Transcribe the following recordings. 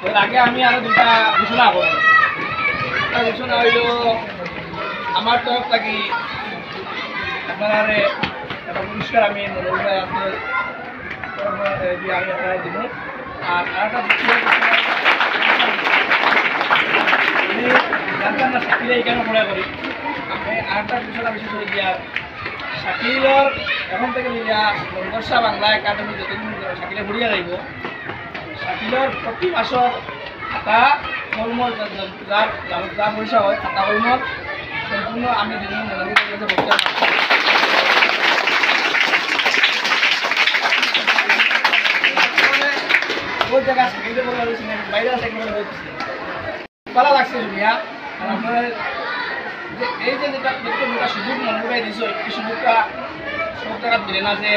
এর আগে আমি আরো দুটা ঘোষণা করব। একটা ঘোষণা হইল আমার তরফ থেকে আপনারা একটা পুরস্কার আমি মনোরঞ্জন আপনার দিয়ে আমি আপনারা দিব। আর আরেকটা আমি জানতাম না শাকিলে এই কেন মনে করি আমি আরেকটা ঘোষণা বিশেষ করে দিয়া শাকিলর এখন থেকে নিয়া লঙ্গরসা বাংলা একাডেমি যতদিন শাকিলে ঘুরিয়া যাইব শাকিলর প্রতি মাসর খাতা কর্ম যার যা পয়সা হয় খাতা কর্ম সম্পূর্ণ আমি দিন মনোরঞ্জনের কাছে বলতে ওই জায়গা শাকিলে বলা হয়েছে বাইরে সেগুলো হয়েছে ভালো লাগছে জুমিয়া। আর আপনার এই যে যেটা সুযোগ মনে দিছো এই সুযোগটা সব জায়গা দিলে না যে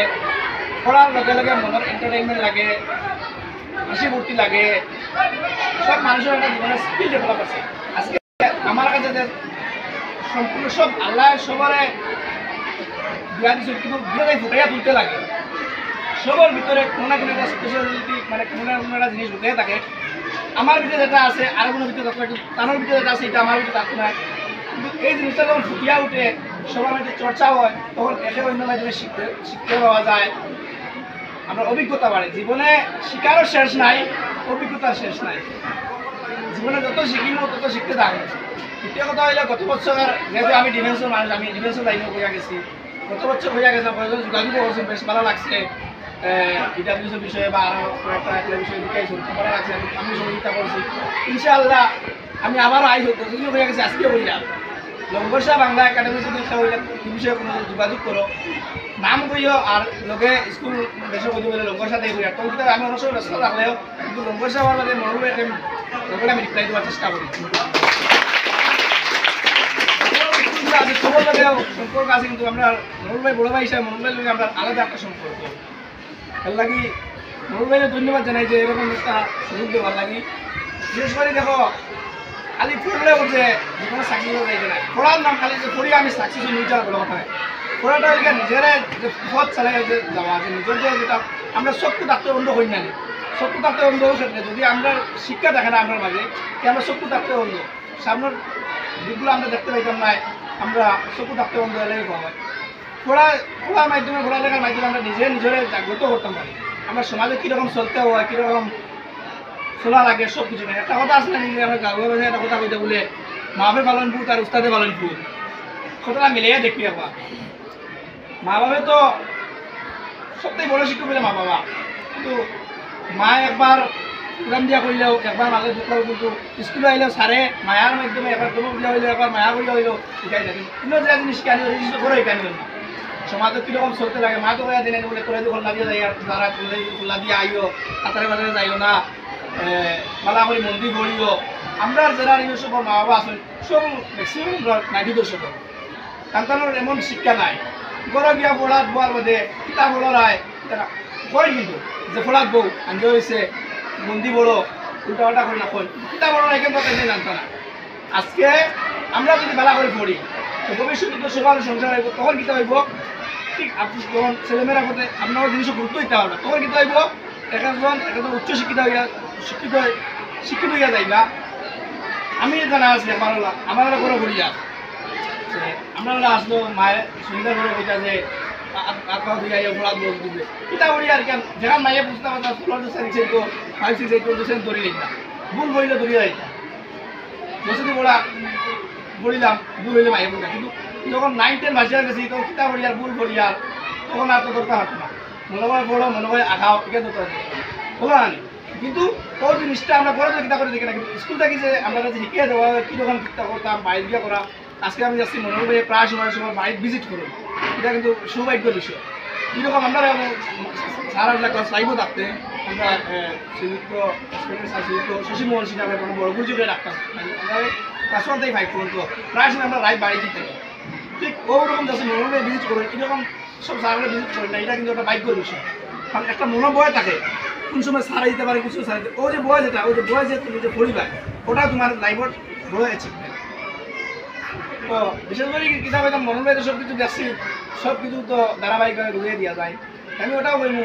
পড়ার লগে লগে মনের এন্টারটেইনমেন্ট লাগে, হাসি ফুর্তি লাগে, সব মানুষের একটা জীবনের স্কিল ডেভেলপ আছে। আজকে আমার কাছে যে সম্পূর্ণ সব আল্লাহ সবারে দিয়া দিচ্ছে কিন্তু দিয়ে ফুটাইয়া তুলতে লাগে। সবার ভিতরে কোনো না কোনো একটা স্পেশালিটি মানে কোনো না কোনো একটা জিনিস ঢুকে থাকে। আমার ভিতরে যেটা আছে আর কোনো ভিতরে তার ভিতরে যেটা আছে এটা আমার ভিতরে থাকতে না, কিন্তু এই জিনিসটা যখন ফুটিয়া উঠে সবার মধ্যে চর্চা হয় তখন একে অন্য মাধ্যমে শিখতে পাওয়া যায়, আমরা অভিজ্ঞতা বাড়ে। জীবনে শিকারও শেষ নাই, অভিজ্ঞতার শেষ নাই। জীবনে যত শিখিব তত শিখতে থাকবো। দ্বিতীয় কথা হইলে গত বছর যেহেতু আমি ডিফেন্সের মানুষ, আমি ডিফেন্সের লাইনে হইয়া গেছি, গত বছর হইয়া গেছে যোগাযোগ করছি, বেশ ভালো লাগছে। ইন্টারভিউসের বিষয়ে বা আরও একটা বিষয়ে শিখাইছি, ভালো লাগছে, আমি সহযোগিতা করছি। ইনশাআল্লাহ আমি আবারও আইসি যতদিন হয়ে গেছে আজকে হইয়া লঙ্গরসা বাংলা একাডেমি যদি হইলে এই বিষয়ে কোনো যোগাযোগ করো, নাম কইও আর লোকে স্কুল দেশে কই বলে লঙ্গরসা দিয়ে কইয়া তখন কিন্তু আমি অনেক সময় ব্যস্ত থাকলেও কিন্তু লঙ্গরসা হওয়ার মধ্যে মনোরূপে লোকের আমি রিপ্লাই দেওয়ার চেষ্টা করি। সবার লগেও সম্পর্ক আছে কিন্তু আমরা মনোর ভাই বড় ভাই হিসাবে মনোর ভাইয়ের লগে আমরা আলাদা একটা সম্পর্ক। এর লাগি মনোর ভাইয়ের ধন্যবাদ জানাই যে এরকম একটা সুযোগ দেওয়ার লাগি। বিশেষ করে দেখো খালি পড়লে যে জীবনে চাকরি যাইতে নাই, পড়ার নাম খালি যে পড়ি আমি সাকসেস নিজের বড় কথা নাই। পড়াটা হলে নিজেরা যে পথ চালাই যে যাওয়া আছে নিজের যে যেটা আমরা চক্ষু ডাক্তার অন্ধ হই না, চক্ষু ডাক্তার অন্ধ ক্ষেত্রে যদি আমরা শিক্ষা দেখে না আপনার মাঝে আমরা চক্ষু ডাক্তার অন্ধ, সামনের দিকগুলো আমরা দেখতে পাইতাম না, আমরা চক্ষু ডাক্তার অন্ধ এলাকায় পাওয়া হয়। পড়ার মাধ্যমে পড়ালেখার মাধ্যমে আমরা নিজেরা জাগ্রত করতাম পারি, আমরা সমাজে কীরকম চলতে হয়, কীরকম চলা লাগে সব কিছু নেই। একটা কথা আছে না নিজে আমরা গাঁও ভাষায় একটা কথা কইতে বলে মা বাপে পালন ফুল আর উস্তাদে পালন ফুল, কথাটা মিলিয়ে দেখি আবার। মা বাপে তো সবথেকে বড় শিক্ষক বলে মা বাবা, কিন্তু মা একবার উড়ান দিয়া করলেও একবার মালে দুঃখ, কিন্তু স্কুলে আইলেও সারে মায়ার মাধ্যমে একবার দমক দিয়া হইলেও একবার মায়া করিয়া হইলেও শিখাই থাকে। কিন্তু যে জিনিস শিখানি জিনিস করে শিখানি না সমাজে কীরকম চলতে লাগে। মা তো কয়া দিনে বলে করে দিয়ে খোলা দিয়ে যাই, যারা খোলা দিয়ে আইও হাতারে বাজারে যাইও না, মালা করে মন্দির গড়িও। আমরা যারা নিজস্ব মা বাবা আছেন সব ম্যাক্সিমাম 90% সন্তানের এমন শিক্ষা নাই। গড় গিয়া পড়াত বোয়ার মধ্যে কিতাব বড় রায় কয় কিন্তু যে পড়াত বউ আনতে হয়েছে মন্দির বড় উল্টা পাল্টা করে না কয় কিতাব বড় রায় কেন তাই জানতো না। আজকে আমরা যদি বেলা করে পড়ি তো ভবিষ্যতে তো সবার সংসার হইব, তখন কিতা হইব ঠিক আপনি তখন ছেলেমেয়েরা করতে আপনার জিনিসও গুরুত্ব দিতে হবে না, তখন কিতা হইব একজন উচ্চ শিক্ষিত হইয়া যাইবা। আমি জানা আছে আমার করে বলিয়া আমরা আসলো মায়ের সুন্দর করে বইটা যে আপনার দিকে অপরাধ বল দিবে কিতা বলি আর কেন যেখান মাইয়ে বুঝতে পারতাম 16 তো 5 6 ধরি না ভুল বইলে ধরিয়া যাইতাম বসে বলা বলিলাম ভুল হইলে মাইয়ে বলতাম, কিন্তু যখন 9 10 বাজিয়া গেছি তখন কিতা বলি আর ভুল বলি আর তখন আর তো দরকার হতো না। মনে হয় বড় মনে হয় আঘাও এটা দরকার বলা আনি, কিন্তু ওই জিনিসটা আমরা বড় কিতা করে দেখি না। কিন্তু স্কুল থেকে যে আমরা কাছে শিখিয়ে দেওয়া কীরকম কিতা করতাম বাইরে গিয়ে করা। আজকে আমি যাচ্ছি মনোর ভাই প্রায় সময় বাড়িতে ভিজিট করুন, এটা কিন্তু সৌভাগ্যের বিষয়। কীরকম আমরা সারা ক্লাস 5 থাকতে আমরা শ্রীযুক্ত শশীমোহন সিনহা কোনো বড় গুরুজুকে রাখতাম, আমরা ক্লাস 1 থেকে 5 পর্যন্ত প্রায় সময় আমরা রায় বাড়িতে থাকি। ঠিক ওরকম যাচ্ছে মনোর ভাই ভিজিট করেন, এরকম সব সারা ভিজিট করেন না, এটা কিন্তু একটা ভাগ্যের বিষয়। কারণ একটা মনোবয় থাকে কোন সময় সারা দিতে পারে, কিছু সারা দিতে ওই যে বয় যেটা ওই যে বয় যে তুমি যে পরিবার ওটা তোমার লাইফের বড় অ্যাচিভমেন্ট। তো বিশেষ করে কিতাব হয়তো মনোর ভাই তো সব কিছু দেখছি, সব কিছু তো ধারাবাহিকভাবে ঘুরিয়ে দেওয়া যায়। আমি ওটাও বলবো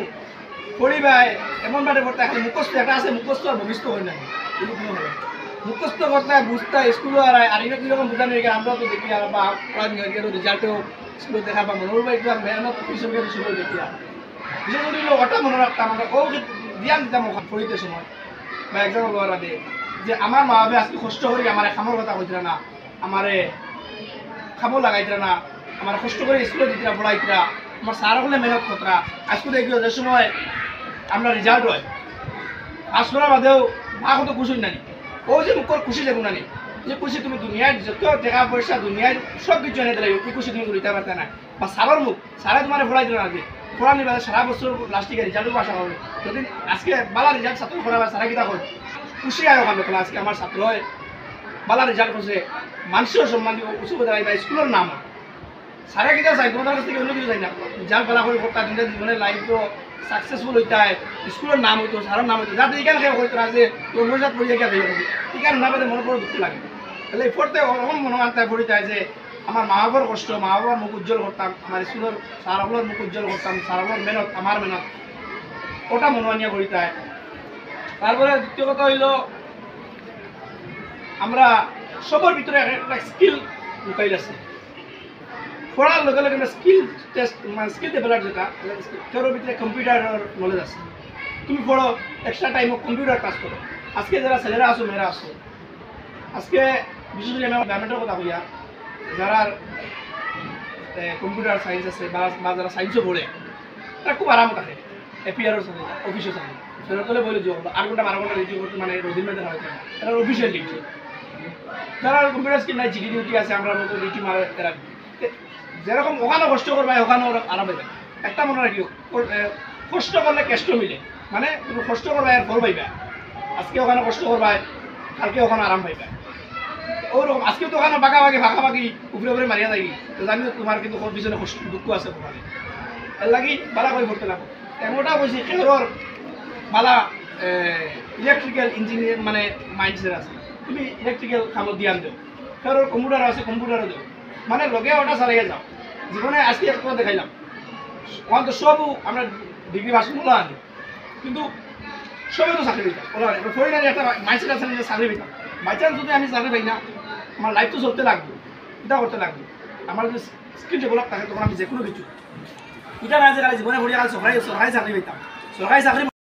পড়িবাই এমন বাটে পড়তে এখন মুখস্থ একটা আছে মুখস্থ আর ভবিষ্যৎ হয় না মুখস্থ করতে বুঝতে স্কুলে আর এটা কীরকম বোঝানো এখানে আমরা তো দেখি আর বা রেজাল্টেও স্কুলে দেখা বা মনোর বা একটু মেহনত পিছনে শুরু দেখি আর বিশেষ করে ওটা মনে রাখতাম আমরা ও ধ্যান দিতাম ওখানে পড়িতে সময় বা এক্সাম হওয়ার আগে যে আমার মা বাবা আজকে কষ্ট করি আমার খামর কথা কইতে না আমারে খাবো লাগাইতে না আমার কষ্ট করে স্কুলে দিতরা পড়াইতরা আমার সারা হলে মেহনত কতরা আজকে দেখি যে সময় আমরা রেজাল্ট হয় পাস করার বাদেও মা কত খুশি নানি ও যে মুখর খুশি দেখুন নানি যে খুশি তুমি দুনিয়ার যত টাকা পয়সা দুনিয়ার সব কিছু এনে দিলে এই খুশি তুমি দিতে পারতে না বা সারার মুখ সারা তোমার পড়াই দিল না যে পড়ানি বাদে সারা বছর লাস্টিকে রেজাল্টও আশা করবে যদি আজকে বালা রেজাল্ট ছাত্র পড়াবে সারা কিতা করে খুশি আয় ওখানে তোলা আজকে আমার ছাত্র হয় বালা রেজাল্ট করছে মানুষের সম্মান দিব উঁচু দাঁড়াই বা স্কুলের নাম সারা কিতা চাই তোমাদের কাছ থেকে অন্য কিছু চাই না রেজাল্ট বালা করে করতে দিনটা জীবনের লাইফ তো সাকসেসফুল হইতে হয় স্কুলের নাম হইতো সারার নাম হইতো যাতে এখানে খেয়ে হইতো না যে তোর মজাত পড়িয়ে গিয়ে দেখে এখানে না পেতে মনে করে দুঃখ লাগে তাহলে এই পড়তে ওরকম মনে মানতে পড়িতে হয় যে আমার মা বাবার কষ্ট মা বাবার মুখ উজ্জ্বল করতাম আমার স্কুলের সারাগুলোর মুখ উজ্জ্বল করতাম সারাগুলোর মেহনত আমার মেহনত ওটা মনোমানিয়া করিতে হয় তারপরে দ্বিতীয় কথা হইল আমরা সবার ভিতরে একটা স্কিল লুকাইল আছে পড়ার লগে লগে স্কিল টেস্ট মানে স্কিল ডেভেলপ যেটা তোর ভিতরে কম্পিউটারের নলেজ আছে তুমি পড়ো এক্সট্রা টাইমও কম্পিউটার কাজ করো আজকে যারা ছেলেরা আসো মেয়েরা আসো আজকে বিশেষ করে আমি ব্যায়ামের কথা বলিয়া যারা কম্পিউটার সায়েন্স আছে বা যারা সায়েন্সও পড়ে তারা খুব আরাম থাকে এপিআরও থাকে অফিসও থাকে সেরকম বলে যে 8 ঘন্টা 12 ঘন্টা ডিউটি করতে মানে রোদিন মেয়েদের হয় এটা অফিসিয়াল ডিউটি যারা কম্পিউটার স্কিল নাই জিডি ডিউটি আছে আমরা মতো ডিউটি মারে এরা যেরকম ওখানে কষ্ট করবে ওখানে ওরা আরাম পাইবে একটা মনে রাখি কষ্ট করলে কেষ্ট মিলে মানে তুমি কষ্ট করবে আর ফল পাইবে আজকে ওখানে কষ্ট করবে কালকে ওখানে আরাম পাইবে ওরকম আজকে তো ওখানে ভাগাভাগি উপরে উপরে মারিয়া যাই তো জানিও তোমার কিন্তু পিছনে দুঃখ আছে ওখানে এর লাগি বালা করে পড়তে লাগো এমনটা বলছি খেলোর বালা ইলেকট্রিক্যাল ইঞ্জিনিয়ার মানে মাইন্ডসেট আছে তুমি ইলেকট্রিক্যাল কামত দিয়ান দেও খেলোর কম্পিউটার আছে কম্পিউটারও দেও মানে লগে ওটা চালিয়ে যাও জীবনে আজকে একটা দেখাইলাম ওখানে তো সবও আমরা ডিগ্রি পাস মূল্য আনি কিন্তু সবই তো চাকরি পেতাম ওরা ফরিনারি একটা মাইন্ডসেট আছে যে চাকরি পেতাম বাই চান্স যদি আমি চাকরি পাই না আমার লাইফ তো চলতে লাগবে এটা করতে লাগবে আমার যদি স্কিল ডেভেলপ থাকে তখন আমি যে কোনো কিছু এটা না যে জীবনে পড়িয়া সরকারি চাকরি পেতাম সরকারি চাকরি